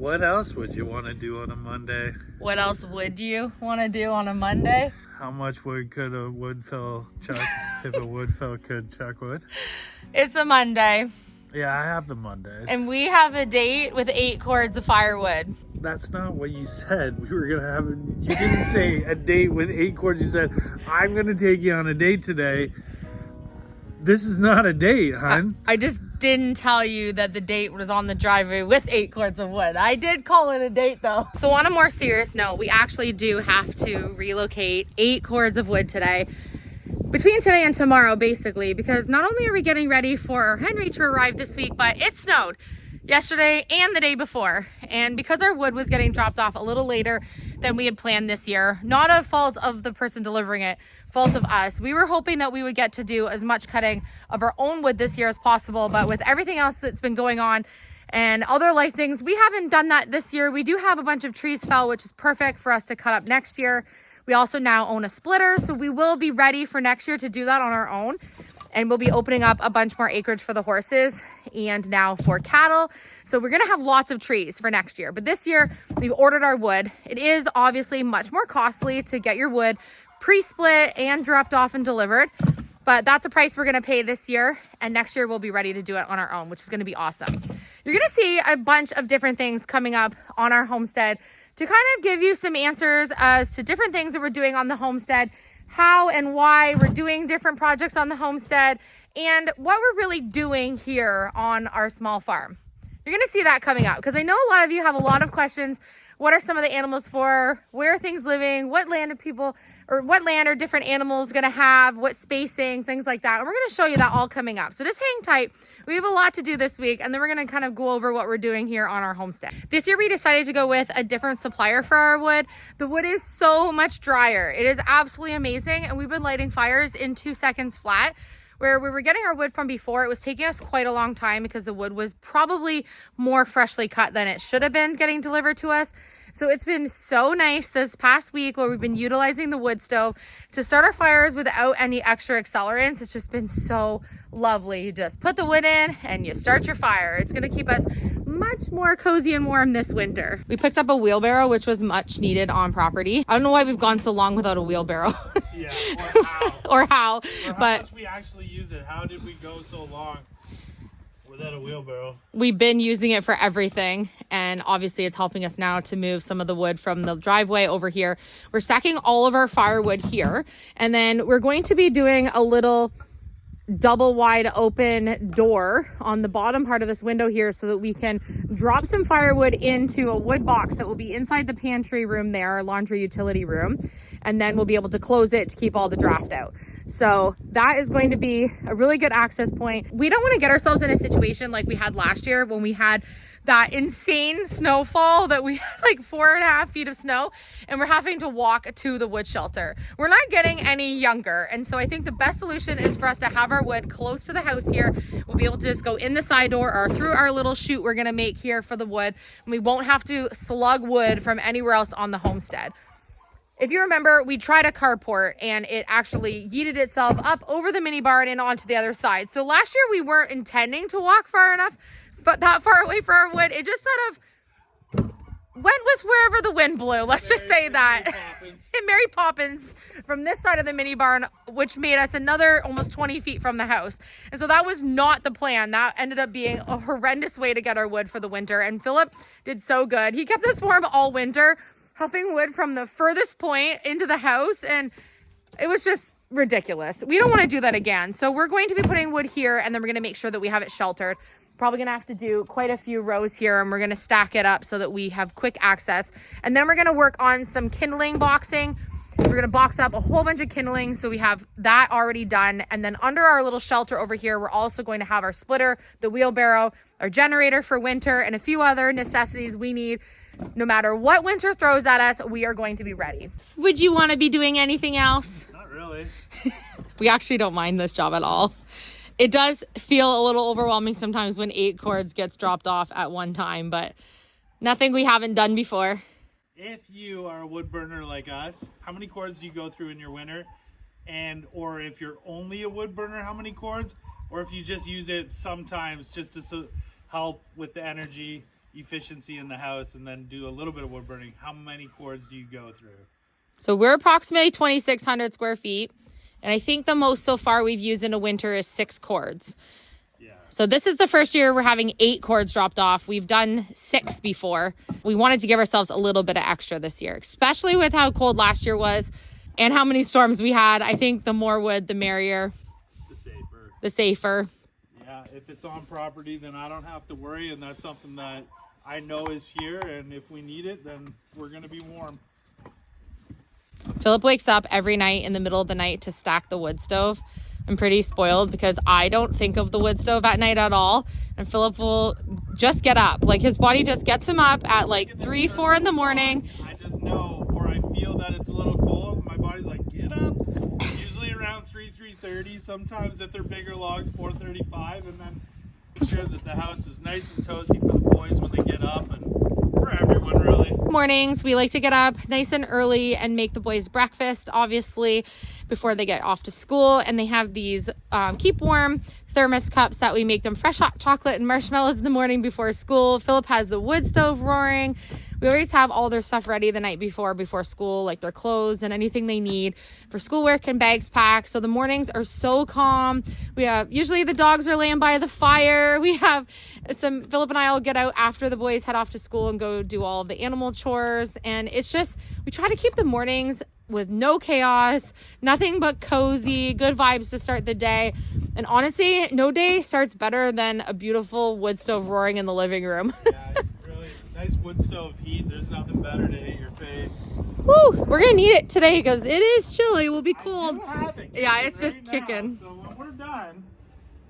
What else would you want to do on a Monday? What else would you want to do on a Monday? How much wood could a woodfill chuck if a woodfill could chuck wood? It's a Monday. Yeah, I have the Mondays. And we have a date with 8 cords of firewood. That's not what you said. We were gonna have. You didn't say a date with 8 cords. You said I'm gonna take you on a date today. This is not a date, hon. I just didn't tell you that the date was on the driveway with 8 cords of wood. I did call it a date though. So on a more serious note, we actually do have to relocate 8 cords of wood today. Between today and tomorrow, basically, because not only are we getting ready for Henry to arrive this week, but it snowed yesterday and the day before. And because our wood was getting dropped off a little later than we had planned this year, not a fault of the person delivering it, fault of us. We were hoping that we would get to do as much cutting of our own wood this year as possible, but with everything else that's been going on and other life things, we haven't done that this year. We do have a bunch of trees fell, which is perfect for us to cut up next year. We also now own a splitter, so we will be ready for next year to do that on our own. And we'll be opening up a bunch more acreage for the horses and now for cattle. So we're gonna have lots of trees for next year. But this year, we've ordered our wood. It is obviously much more costly to get your wood pre-split and dropped off and delivered. But that's a price we're gonna pay this year. And next year, we'll be ready to do it on our own, which is gonna be awesome. You're gonna see a bunch of different things coming up on our homestead to kind of give you some answers as to different things that we're doing on the homestead, how and why we're doing different projects on the homestead, and what we're really doing here on our small farm. You're gonna see that coming up because I know a lot of you have a lot of questions. What are some of the animals for? Where are things living? What land are people, or what land are different animals gonna have? What spacing, things like that. And we're gonna show you that all coming up. So just hang tight. We have a lot to do this week, and then we're gonna kind of go over what we're doing here on our homestead. This year we decided to go with a different supplier for our wood. The wood is so much drier. It is absolutely amazing, and we've been lighting fires in 2 seconds flat. Where we were getting our wood from before, it was taking us quite a long time because the wood was probably more freshly cut than it should have been getting delivered to us. So it's been so nice this past week where we've been utilizing the wood stove to start our fires without any extra accelerants. It's just been so lovely. You just put the wood in and you start your fire. It's gonna keep us much more cozy and warm this winter. We picked up a wheelbarrow, which was much needed on property. I don't know why we've gone so long without a wheelbarrow. Yeah, or how. Or how. Or how but much we actually use it. How did we go so long without a wheelbarrow? We've been using it for everything, and obviously it's helping us now to move some of the wood from the driveway over here. We're stacking all of our firewood here, and then we're going to be doing a little double wide open door on the bottom part of this window here so that we can drop some firewood into a wood box that will be inside the pantry room there, our laundry utility room, and then we'll be able to close it to keep all the draft out. So that is going to be a really good access point. We don't want to get ourselves in a situation like we had last year when we had that insane snowfall that we had like 4.5 feet of snow and we're having to walk to the wood shelter. We're not getting any younger. And so I think the best solution is for us to have our wood close to the house here. We'll be able to just go in the side door or through our little chute we're gonna make here for the wood. And we won't have to slug wood from anywhere else on the homestead. If you remember, we tried a carport and it actually yeeted itself up over the mini barn and onto the other side. So last year we weren't intending to walk far enough, but that far away for our wood, it just sort of went with wherever the wind blew. Let's just say that. And Mary Poppins from this side of the mini barn, which made us another almost 20 feet from the house. And so that was not the plan. That ended up being a horrendous way to get our wood for the winter. And Philip did so good. He kept us warm all winter, huffing wood from the furthest point into the house. And it was just ridiculous. We don't want to do that again. So we're going to be putting wood here, and then we're going to make sure that we have it sheltered. Probably gonna have to do quite a few rows here, and we're gonna stack it up so that we have quick access. And then we're gonna work on some kindling boxing. We're gonna box up a whole bunch of kindling so we have that already done. And then under our little shelter over here, we're also going to have our splitter, the wheelbarrow, our generator for winter, and a few other necessities we need. No matter what winter throws at us, we are going to be ready. Would you want to be doing anything else? Not really. We actually don't mind this job at all. It does feel a little overwhelming sometimes when 8 cords gets dropped off at one time, but nothing we haven't done before. If you are a wood burner like us, how many cords do you go through in your winter? And or if you're only a wood burner, how many cords? Or if you just use it sometimes just to help with the energy efficiency in the house and then do a little bit of wood burning, how many cords do you go through? So we're approximately 2,600 square feet. And I think the most so far we've used in a winter is 6 cords. Yeah. So this is the first year we're having 8 cords dropped off. We've done 6 before. We wanted to give ourselves a little bit of extra this year, especially with how cold last year was and how many storms we had. I think the more wood, the merrier. The safer. The safer. Yeah, if it's on property, then I don't have to worry, and that's something that I know is here, and if we need it, then we're going to be warm. Philip wakes up every night in the middle of the night to stack the wood stove. I'm pretty spoiled because I don't think of the wood stove at night at all. And Philip will just get up. Like his body just gets him up at like 3, 4 in the morning. I just know, or I feel that it's a little cold. My body's like, get up. Usually around 3:30. Sometimes if they're bigger logs, 4:35. And then make sure that the house is nice and toasty for the boys when they get up and for everyone really. Mornings, we like to get up nice and early and make the boys breakfast, obviously, before they get off to school. And they have these keep warm thermos cups that we make them fresh hot chocolate and marshmallows in the morning before school. Philip has the wood stove roaring. We always have all their stuff ready the night before school, like their clothes and anything they need for schoolwork and bags packed. So the mornings are so calm. We have, usually the dogs are laying by the fire. We have Philip and I will get out after the boys head off to school and go do all of the animal chores. And it's just, we try to keep the mornings with no chaos, nothing but cozy, good vibes to start the day. And honestly, no day starts better than a beautiful wood stove roaring in the living room. Yeah, really nice wood stove heat. There's nothing better to hit your face. Woo, we're gonna need it today because it is chilly. We'll be cold. Yeah, it's right just now. kicking. So when we're done,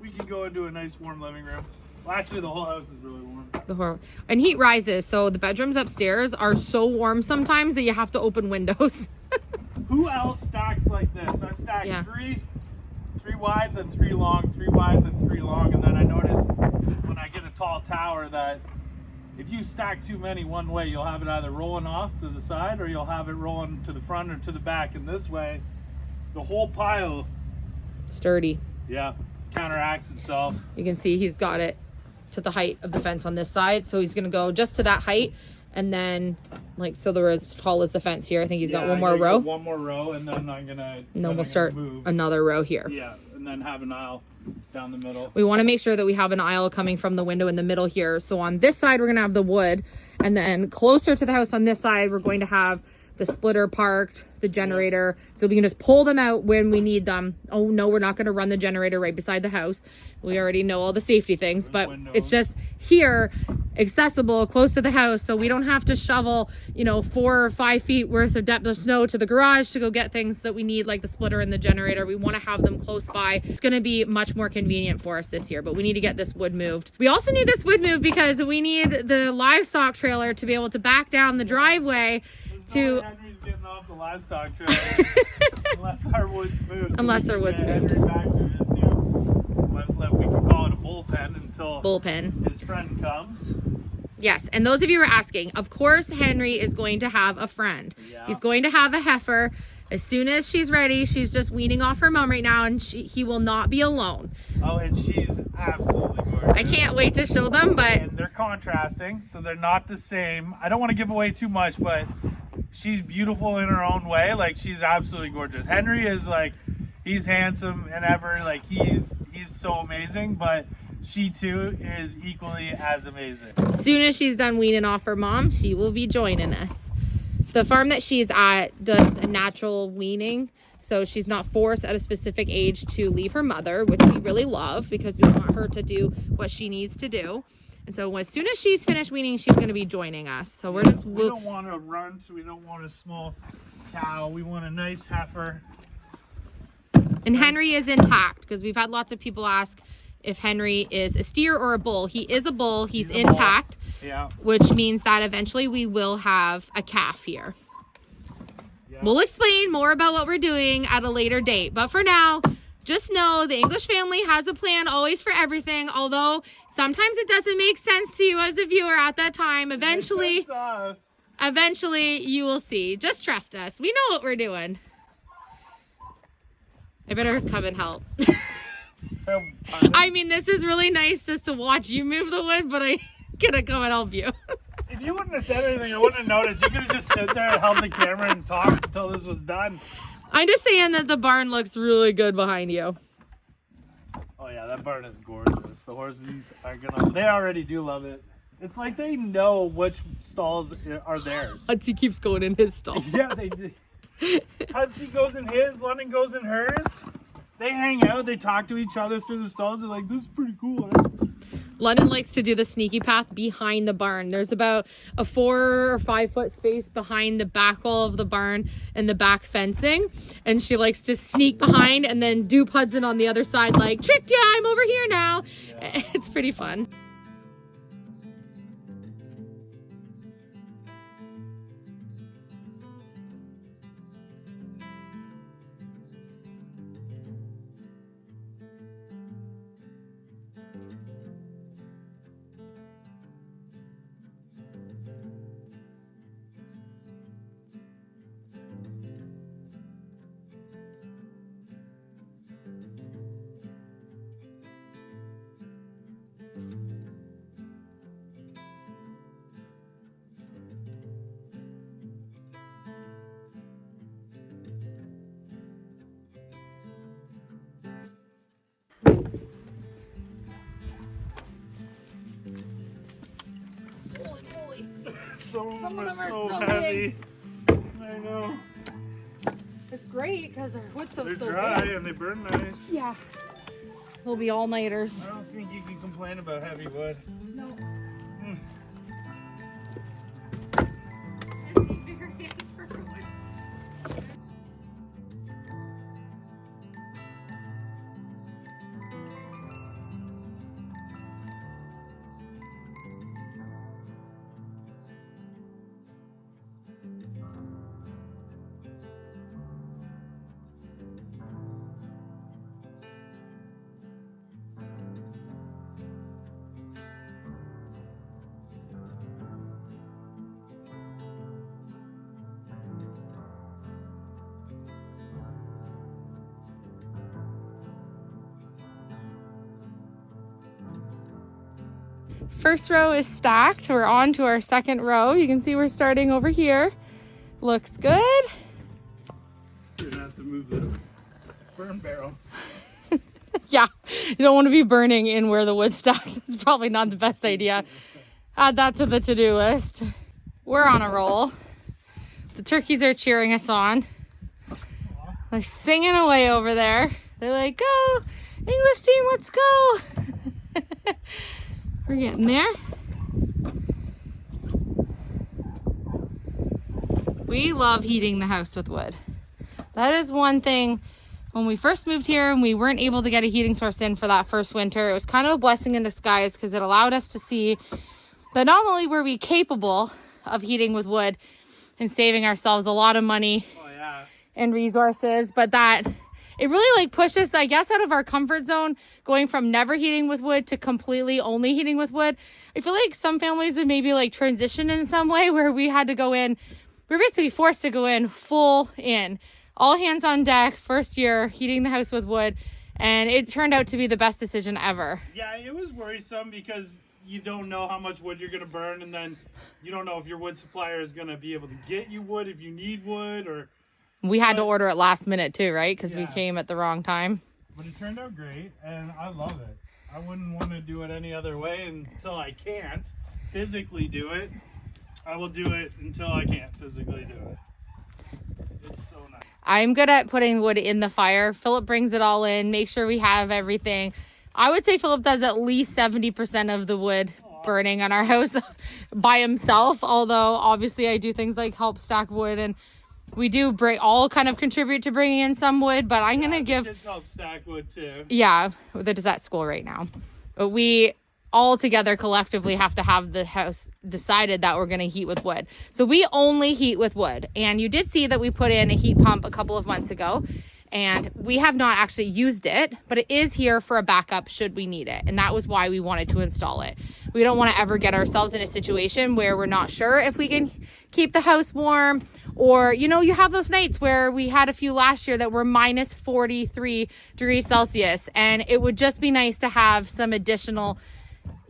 we can go into a nice warm living room. Well, actually, the whole house is really warm. And heat rises, so the bedrooms upstairs are so warm sometimes that you have to open windows. Who else stacks like this? I stack Yeah. three wide, then 3 long, 3 wide, then 3 long, and then I noticed when I get a tall tower that if you stack too many one way, you'll have it either rolling off to the side or you'll have it rolling to the front or to the back. And this way, the whole pile, Sturdy. yeah, counteracts itself. You can see he's got it to the height of the fence on this side, so he's gonna go just to that height, and then like so they're as tall as the fence here. I think he's got one more row. One more row, and then I'm gonna. And then we'll start another row here. Yeah, and then have an aisle down the middle. We want to make sure that we have an aisle coming from the window in the middle here. So on this side, we're gonna have the wood, and then closer to the house on this side, we're going to have the splitter parked, the generator, so we can just pull them out when we need them. Oh no, we're not going to run the generator right beside the house. We already know all the safety things, but it's just here, accessible, close to the house, so we don't have to shovel, 4 or 5 feet worth of depth of snow to the garage to go get things that we need, like the splitter and the generator. We want to have them close by. It's going to be much more convenient for us this year, but we need to get this wood moved. We also need this wood moved because we need the livestock trailer to be able to back down the driveway to... Henry's getting off the livestock trailer unless our wood's moved. Unless our wood's moved. Henry back to his new, we can call it a bullpen until his friend comes. Yes, and those of you who are asking, of course Henry is going to have a friend. Yeah. He's going to have a heifer. As soon as she's ready, she's just weaning off her mom right now, and he will not be alone. Oh, and she's absolutely gorgeous. I can't wait to show them, but... And they're contrasting, so they're not the same. I don't want to give away too much, but she's beautiful in her own way. Like, she's absolutely gorgeous. Henry is like, he's handsome and ever, like he's so amazing, but she too is equally as amazing. As soon as she's done weaning off her mom, she will be joining us. The farm that she's at does a natural weaning, so she's not forced at a specific age to leave her mother, which we really love because we want her to do what she needs to do. And so as soon as she's finished weaning, she's going to be joining us. So we're just... We don't want a runt. We don't want a small cow. We want a nice heifer. And Henry is intact because we've had lots of people ask if Henry is a steer or a bull. He is a bull. He's intact, yeah. Which means that eventually we will have a calf here. Yeah. We'll explain more about what we're doing at a later date. But for now, just know the English family has a plan always for everything. Although sometimes it doesn't make sense to you as a viewer at that time. Eventually you will see. Just trust us. We know what we're doing. I better come and help. I mean, this is really nice just to watch you move the wood, but I gonna come and help you. If you wouldn't have said anything, I wouldn't have noticed. You could have just stood there and held the camera and talked until this was done. I'm just saying that the barn looks really good behind you. Oh yeah, that barn is gorgeous. The horses are gonna, they already do love it. It's like they know which stalls are theirs. Hutsy keeps going in his stall. Yeah, they do. Hutsy goes in his, London goes in hers. They hang out, they talk to each other through the stalls. They're like, this is pretty cool, huh? London likes to do the sneaky path behind the barn. There's about a 4 or 5 foot space behind the back wall of the barn and the back fencing. And she likes to sneak behind and then do Hudson on the other side like, tricked ya, I'm over here now. Yeah. It's pretty fun. Some of them are so heavy. I know. It's great because our wood's so They're so dry big. and they burn nice. Yeah. They'll be all-nighters. I don't think you can complain about heavy wood. No. Mm. First row is stacked. We're on to our second row. You can see we're starting over here. Looks good. You're gonna have to move the burn barrel. Yeah, you don't want to be burning in where the wood stacks. It's probably not the best idea. Add that to the to-do list. We're on a roll. The turkeys are cheering us on. They're singing away over there. They're like, go, English team, let's go. We're getting there. We love heating the house with wood. That is one thing. When we first moved here and we weren't able to get a heating source in for that first winter, it was kind of a blessing in disguise because it allowed us to see that not only were we capable of heating with wood and saving ourselves a lot of money and resources, but that it really like pushed us, I guess, out of our comfort zone, going from never heating with wood to completely only heating with wood. I feel like some families would maybe like transition in some way where we had to go in, we were basically forced to go in full in, all hands on deck, first year, heating the house with wood. And it turned out to be the best decision ever. Yeah, it was worrisome because you don't know how much wood you're going to burn, and then you don't know if your wood supplier is going to be able to get you wood if you need wood, or... We had to order it last minute too, right? Because we came at the wrong time. But it turned out great, and I love it. I wouldn't want to do it any other way until I can't physically do it. I will do it until I can't physically do it. It's so nice. I'm good at putting wood in the fire. Philip brings it all in, make sure we have everything. I would say Philip does at least 70% of the wood burning on our house by himself. Although obviously I do things like help stack wood, and we do all kind of contribute to bringing in some wood, but I'm going to give... Kids help stack wood too. Yeah, they're just at school right now. But we all together collectively have to have the house decided that we're going to heat with wood. So we only heat with wood. And you did see that we put in a heat pump a couple of months ago, and we have not actually used it, but it is here for a backup should we need it. And that was why we wanted to install it. We don't want to ever get ourselves in a situation where we're not sure if we can keep the house warm, or, you know, you have those nights where we had a few last year that were minus 43 degrees Celsius, and it would just be nice to have some additional,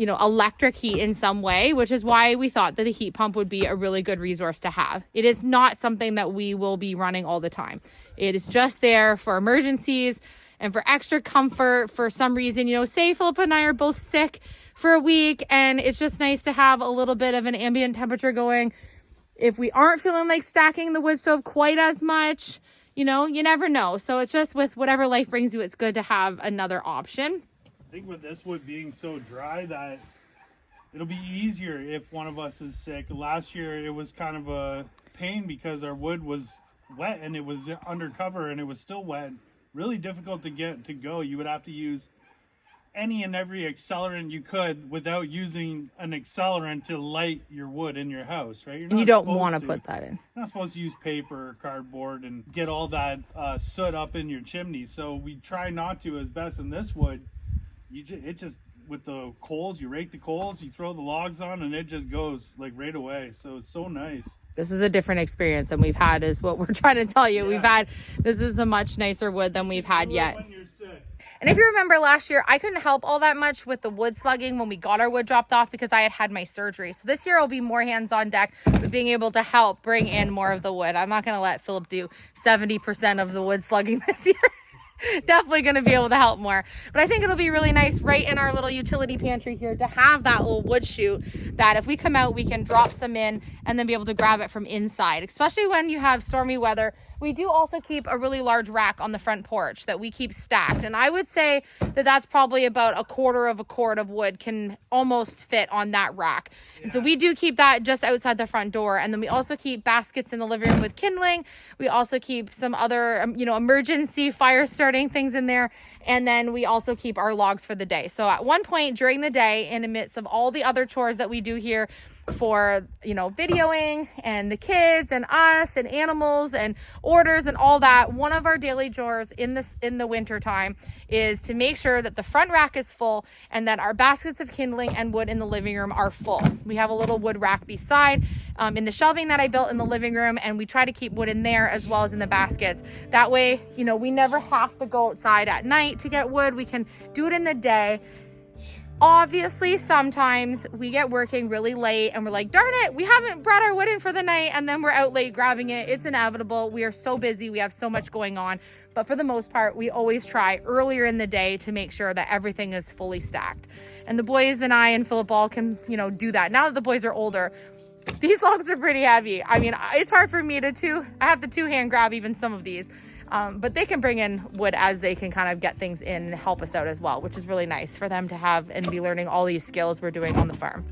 you know, electric heat in some way, which is why we thought that the heat pump would be a really good resource to have. It is not something that we will be running all the time. It is just there for emergencies and for extra comfort. For some reason, you know, say Philip and I are both sick for a week, and it's just nice to have a little bit of an ambient temperature going. If we aren't feeling like stacking the wood stove quite as much, you know, you never know. So it's just with whatever life brings you, it's good to have another option. I think with this wood being so dry that it'll be easier if one of us is sick. Last year it was kind of a pain because our wood was wet and it was undercover and it was still wet. Really difficult to get to go. You would have to use any and every accelerant you could without using an accelerant to light your wood in your house, right? And you don't want to put that in. You're not supposed to use paper or cardboard and get all that soot up in your chimney. So we try not to as best in this wood. It just with the coals, you rake the coals, you throw the logs on, and it just goes like right away. So it's so nice. This is a different experience than we've had, is what we're trying to tell you. Yeah. This is a much nicer wood than we've had yet. When you're sick. And if you remember last year, I couldn't help all that much with the wood slugging when we got our wood dropped off because I had my surgery. So this year I'll be more hands on deck with being able to help bring in more of the wood. I'm not going to let Philip do 70% of the wood slugging this year. Definitely going to be able to help more, but I think it'll be really nice right in our little utility pantry here to have that little wood chute that if we come out, we can drop some in and then be able to grab it from inside, especially when you have stormy weather. We do also keep a really large rack on the front porch that we keep stacked, and I would say that that's probably about 1/4 of a cord of wood can almost fit on that rack. Yeah. And so we do keep that just outside the front door, and then we also keep baskets in the living room with kindling. We also keep some other you know, emergency fire starting things in there, and then we also keep our logs for the day. So at one point during the day, in the midst of all the other chores that we do here for, you know, videoing and the kids and us and animals and orders and all that, one of our daily chores in the winter time is to make sure that the front rack is full and that our baskets of kindling and wood in the living room are full. We have a little wood rack beside in the shelving that I built in the living room, and we try to keep wood in there as well as in the baskets. That way, you know, we never have to go outside at night to get wood. We can do it in the day. Obviously, sometimes we get working really late and we're like, darn it, we haven't brought our wood in for the night, and then we're out late grabbing it. It's inevitable. We are so busy. We have so much going on. But for the most part, we always try earlier in the day to make sure that everything is fully stacked. And the boys and I and Philip all can, you know, do that. Now that the boys are older, these logs are pretty heavy. I mean, it's hard for me to I have to two-hand grab even some of these. But they can bring in wood as they can kind of get things in and help us out as well, which is really nice for them to have and be learning all these skills we're doing on the farm.